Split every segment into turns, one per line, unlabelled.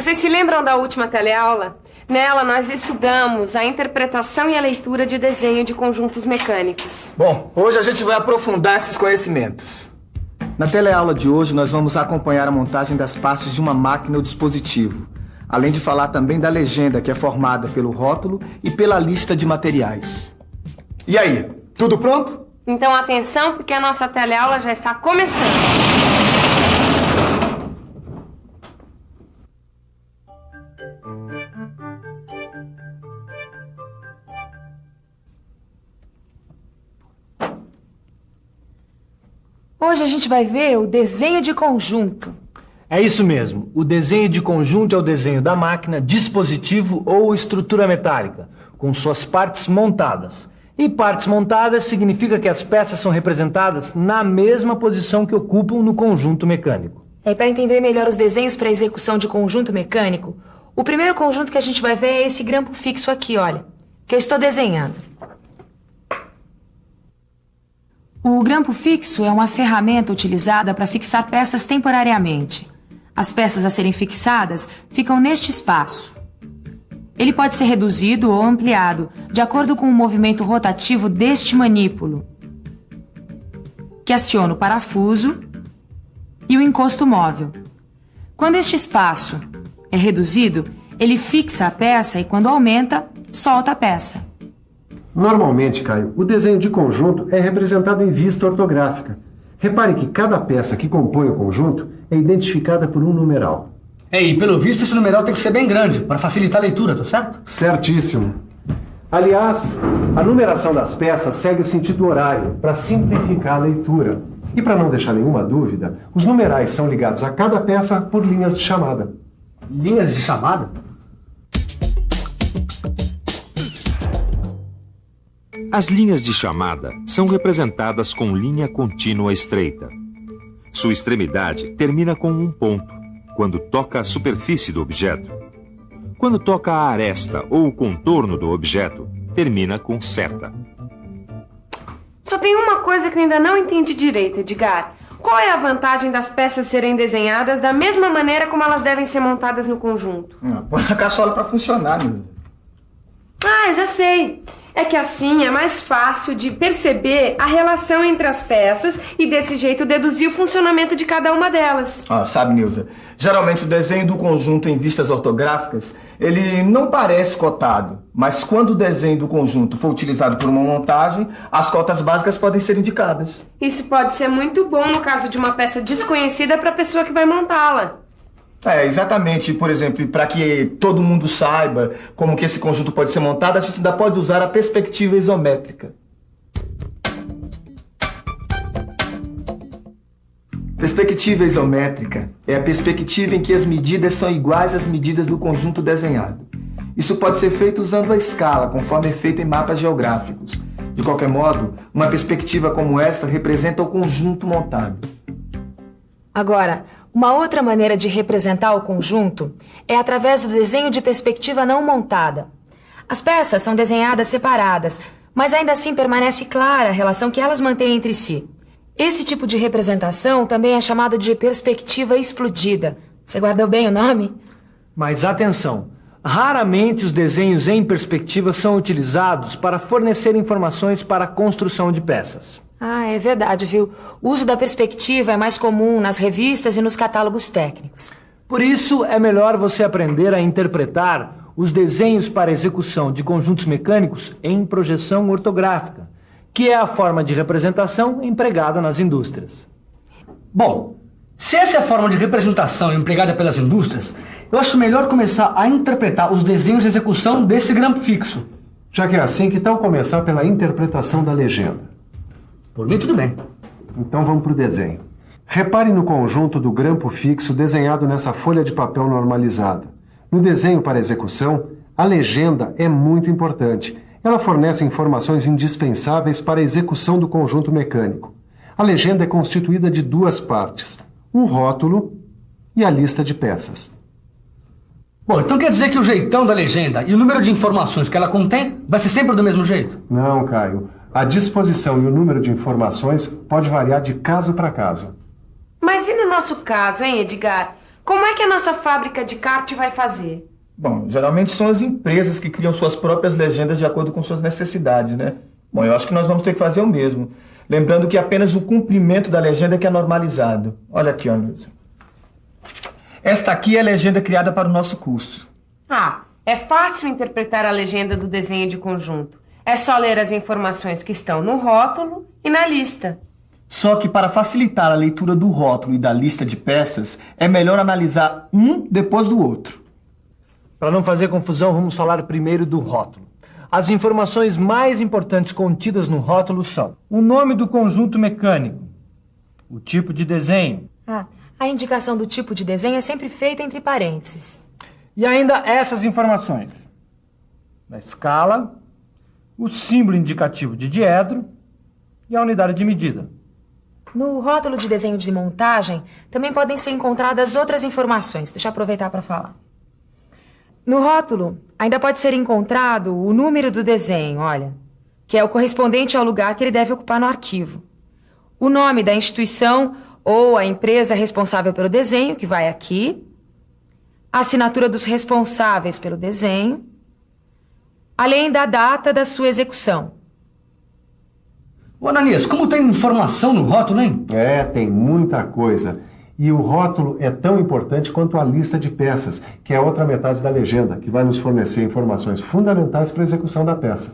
Vocês se lembram da última teleaula? Nela nós estudamos a interpretação e a leitura de desenho de conjuntos mecânicos.
Bom, hoje a gente vai aprofundar esses conhecimentos. Na teleaula de hoje nós vamos acompanhar a montagem das partes de uma máquina ou dispositivo, além de falar também da legenda, que é formada pelo rótulo e pela lista de materiais. E aí, tudo pronto?
Então atenção, porque a nossa teleaula já está começando. Hoje a gente vai ver o desenho de conjunto.
É isso mesmo. O desenho de conjunto é o desenho da máquina, dispositivo ou estrutura metálica, com suas partes montadas. E partes montadas significa que as peças são representadas na mesma posição que ocupam no conjunto mecânico.
Para entender melhor os desenhos para execução de conjunto mecânico, o primeiro conjunto que a gente vai ver é esse grampo fixo aqui, olha, que eu estou desenhando. O grampo fixo é uma ferramenta utilizada para fixar peças temporariamente. As peças a serem fixadas ficam neste espaço. Ele pode ser reduzido ou ampliado, de acordo com o movimento rotativo deste manípulo, que aciona o parafuso e o encosto móvel. Quando este espaço é reduzido, ele fixa a peça e, quando aumenta, solta a peça.
Normalmente, Caio, o desenho de conjunto é representado em vista ortográfica. Repare que cada peça que compõe o conjunto é identificada por um numeral.
E pelo visto esse numeral tem que ser bem grande, para facilitar a leitura, tá certo?
Certíssimo. Aliás, a numeração das peças segue o sentido horário, para simplificar a leitura. E para não deixar nenhuma dúvida, os numerais são ligados a cada peça por linhas de chamada.
Linhas de chamada?
As linhas de chamada são representadas com linha contínua estreita. Sua extremidade termina com um ponto, quando toca a superfície do objeto. Quando toca a aresta ou o contorno do objeto, termina com seta.
Só tem uma coisa que eu ainda não entendi direito, Edgar. Qual é a vantagem das peças serem desenhadas da mesma maneira como elas devem ser montadas no conjunto?
Põe a caçola pra funcionar, meu.
Eu já sei. É que assim é mais fácil de perceber a relação entre as peças e desse jeito deduzir o funcionamento de cada uma delas.
Sabe, Nilza, geralmente o desenho do conjunto em vistas ortográficas, ele não parece cotado, mas quando o desenho do conjunto for utilizado por uma montagem, as cotas básicas podem ser indicadas.
Isso pode ser muito bom no caso de uma peça desconhecida para a pessoa que vai montá-la.
Exatamente. Por exemplo, para que todo mundo saiba como que esse conjunto pode ser montado, a gente ainda pode usar a perspectiva isométrica. Perspectiva isométrica é a perspectiva em que as medidas são iguais às medidas do conjunto desenhado. Isso pode ser feito usando a escala, conforme é feito em mapas geográficos. De qualquer modo, uma perspectiva como esta representa o conjunto montado.
Agora, uma outra maneira de representar o conjunto é através do desenho de perspectiva não montada. As peças são desenhadas separadas, mas ainda assim permanece clara a relação que elas mantêm entre si. Esse tipo de representação também é chamado de perspectiva explodida. Você guardou bem o nome?
Mas atenção, raramente os desenhos em perspectiva são utilizados para fornecer informações para a construção de peças.
É verdade, viu? O uso da perspectiva é mais comum nas revistas e nos catálogos técnicos.
Por isso, é melhor você aprender a interpretar os desenhos para execução de conjuntos mecânicos em projeção ortográfica, que é a forma de representação empregada nas indústrias.
Bom, se essa é a forma de representação empregada pelas indústrias, eu acho melhor começar a interpretar os desenhos de execução desse grampo fixo.
Já que é assim, que tal começar pela interpretação da legenda?
Por mim, tudo bem.
Então vamos para o desenho. Repare no conjunto do grampo fixo desenhado nessa folha de papel normalizada. No desenho para execução, a legenda é muito importante. Ela fornece informações indispensáveis para a execução do conjunto mecânico. A legenda é constituída de duas partes, um rótulo e a lista de peças.
Bom, então quer dizer que o jeitão da legenda e o número de informações que ela contém vai ser sempre do mesmo jeito?
Não, Caio. A disposição e o número de informações pode variar de caso para caso.
Mas e no nosso caso, hein, Edgar? Como é que a nossa fábrica de kart vai fazer?
Bom, geralmente são as empresas que criam suas próprias legendas de acordo com suas necessidades, né? Bom, eu acho que nós vamos ter que fazer o mesmo. Lembrando que apenas o cumprimento da legenda que é normalizado. Olha aqui, Anderson. Esta aqui é a legenda criada para o nosso curso.
Ah, é fácil interpretar a legenda do desenho de conjunto. É só ler as informações que estão no rótulo e na lista.
Só que para facilitar a leitura do rótulo e da lista de peças, é melhor analisar um depois do outro.
Para não fazer confusão, vamos falar primeiro do rótulo. As informações mais importantes contidas no rótulo são o nome do conjunto mecânico, o tipo de desenho.
A indicação do tipo de desenho é sempre feita entre parênteses.
E ainda essas informações: a escala, o símbolo indicativo de diedro e a unidade de medida.
No rótulo de desenho de montagem, também podem ser encontradas outras informações. Deixa eu aproveitar para falar. No rótulo, ainda pode ser encontrado o número do desenho, olha, que é o correspondente ao lugar que ele deve ocupar no arquivo. O nome da instituição ou a empresa responsável pelo desenho, que vai aqui. A assinatura dos responsáveis pelo desenho, além da data da sua execução.
Ô, Ananias, como tem informação no rótulo, hein?
Tem muita coisa. E o rótulo é tão importante quanto a lista de peças, que é a outra metade da legenda, que vai nos fornecer informações fundamentais para a execução da peça.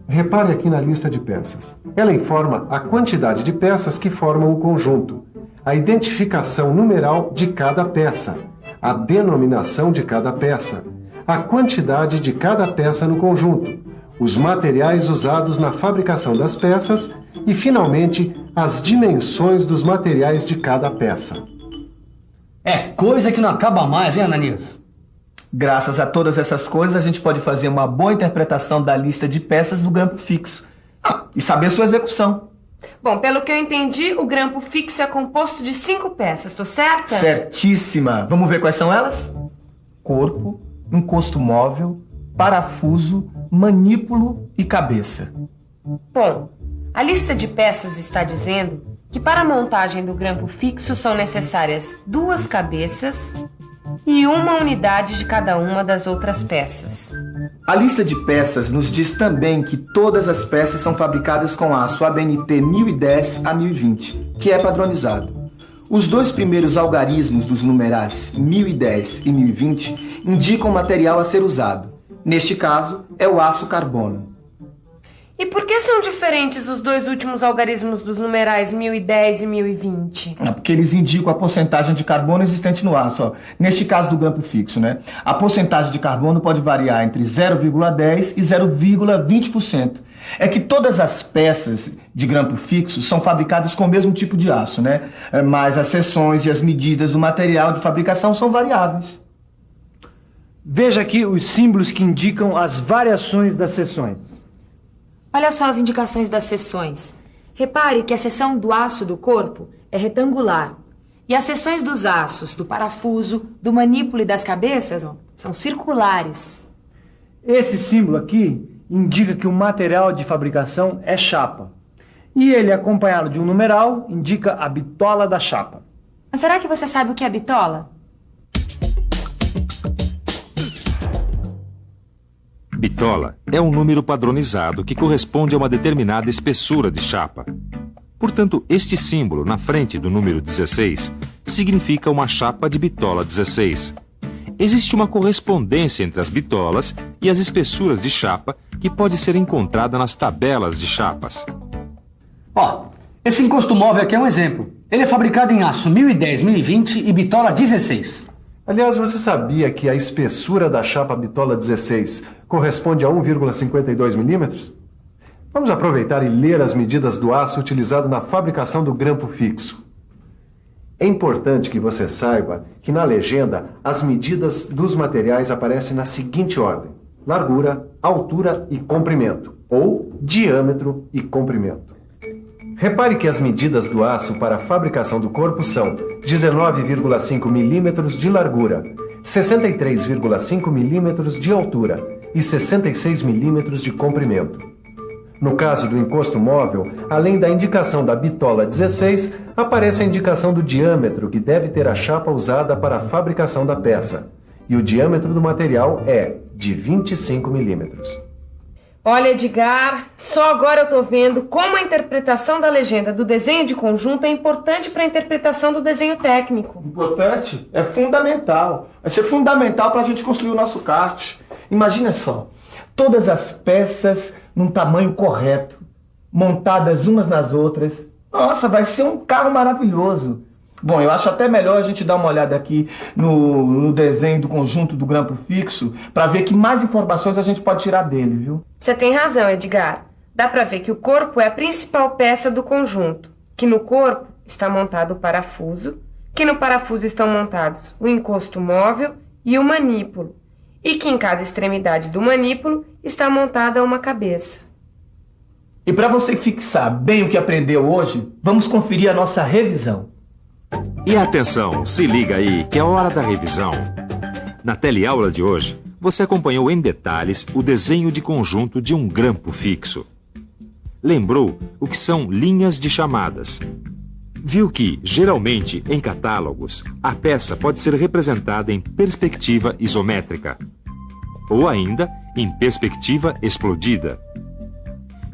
Repare aqui na lista de peças. Ela informa a quantidade de peças que formam o conjunto, a identificação numeral de cada peça, a denominação de cada peça, a quantidade de cada peça no conjunto, os materiais usados na fabricação das peças e, finalmente, as dimensões dos materiais de cada peça.
É coisa que não acaba mais, hein, Ananias?
Graças a todas essas coisas, a gente pode fazer uma boa interpretação da lista de peças do grampo fixo. E saber sua execução.
Bom, pelo que eu entendi, o grampo fixo é composto de 5 peças, tô certa?
Certíssima. Vamos ver quais são elas? Corpo, encosto móvel, parafuso, manípulo e cabeça.
Bom, a lista de peças está dizendo que para a montagem do grampo fixo são necessárias 2 cabeças e uma unidade de cada uma das outras peças.
A lista de peças nos diz também que todas as peças são fabricadas com aço ABNT 1010 a 1020, que é padronizado. Os 2 primeiros algarismos dos numerais 1010 e 1020 indicam o material a ser usado. Neste caso, é o aço carbono.
E por que são diferentes os 2 últimos algarismos dos numerais 1010 e 1020?
Porque eles indicam a porcentagem de carbono existente no aço. Neste caso do grampo fixo, né? A porcentagem de carbono pode variar entre 0,10% e 0,20%. É que todas as peças de grampo fixo são fabricadas com o mesmo tipo de aço, né? Mas as seções e as medidas do material de fabricação são variáveis.
Veja aqui os símbolos que indicam as variações das seções.
Olha só as indicações das seções. Repare que a seção do aço do corpo é retangular. E as seções dos aços, do parafuso, do manípulo e das cabeças, são circulares.
Esse símbolo aqui indica que o material de fabricação é chapa. E ele, acompanhado de um numeral, indica a bitola da chapa.
Mas será que você sabe o que é bitola?
Bitola é um número padronizado que corresponde a uma determinada espessura de chapa. Portanto, este símbolo na frente do número 16 significa uma chapa de bitola 16. Existe uma correspondência entre as bitolas e as espessuras de chapa que pode ser encontrada nas tabelas de chapas.
Ó, esse encosto móvel aqui é um exemplo. Ele é fabricado em aço 1010, 1020 e bitola 16.
Aliás, você sabia que a espessura da chapa bitola 16 corresponde a 1,52 milímetros? Vamos aproveitar e ler as medidas do aço utilizado na fabricação do grampo fixo. É importante que você saiba que na legenda as medidas dos materiais aparecem na seguinte ordem: largura, altura e comprimento, ou diâmetro e comprimento. Repare que as medidas do aço para a fabricação do corpo são 19,5 milímetros de largura, 63,5 milímetros de altura e 66 milímetros de comprimento. No caso do encosto móvel, além da indicação da bitola 16, aparece a indicação do diâmetro que deve ter a chapa usada para a fabricação da peça. E o diâmetro do material é de 25 milímetros.
Olha, Edgar, só agora eu tô vendo como a interpretação da legenda do desenho de conjunto é importante para a interpretação do desenho técnico.
Importante? É fundamental. Vai ser fundamental para a gente construir o nosso kart. Imagina só, todas as peças num tamanho correto, montadas umas nas outras. Nossa, vai ser um carro maravilhoso. Bom, eu acho até melhor a gente dar uma olhada aqui no desenho do conjunto do grampo fixo para ver que mais informações a gente pode tirar dele, viu?
Você tem razão, Edgar. Dá para ver que o corpo é a principal peça do conjunto, que no corpo está montado o parafuso, que no parafuso estão montados o encosto móvel e o manípulo, e que em cada extremidade do manípulo está montada uma cabeça.
E para você fixar bem o que aprendeu hoje, vamos conferir a nossa revisão.
E atenção, se liga aí, que é hora da revisão. Na teleaula de hoje, você acompanhou em detalhes o desenho de conjunto de um grampo fixo. Lembrou o que são linhas de chamadas. Viu que, geralmente, em catálogos, a peça pode ser representada em perspectiva isométrica, ou ainda em perspectiva explodida.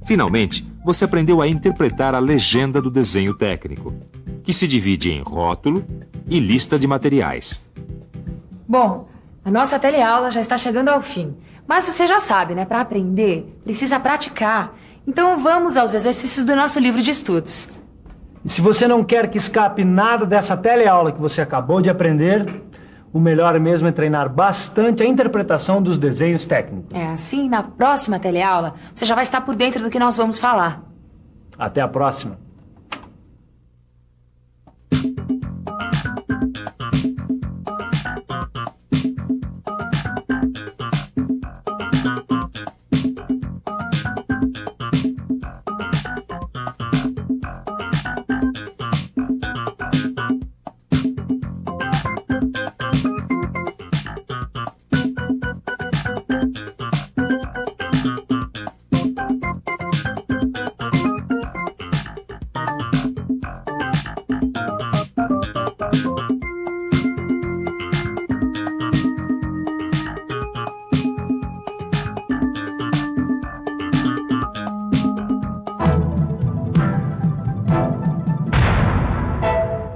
Finalmente, você aprendeu a interpretar a legenda do desenho técnico, que se divide em rótulo e lista de materiais.
Bom, a nossa teleaula já está chegando ao fim. Mas você já sabe, né? Para aprender, precisa praticar. Então vamos aos exercícios do nosso livro de estudos.
E se você não quer que escape nada dessa teleaula que você acabou de aprender, o melhor mesmo é treinar bastante a interpretação dos desenhos técnicos.
É assim, na próxima teleaula, você já vai estar por dentro do que nós vamos falar.
Até a próxima.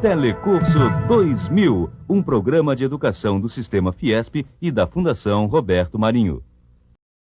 Telecurso 2000, um programa de educação do Sistema Fiesp e da Fundação Roberto Marinho.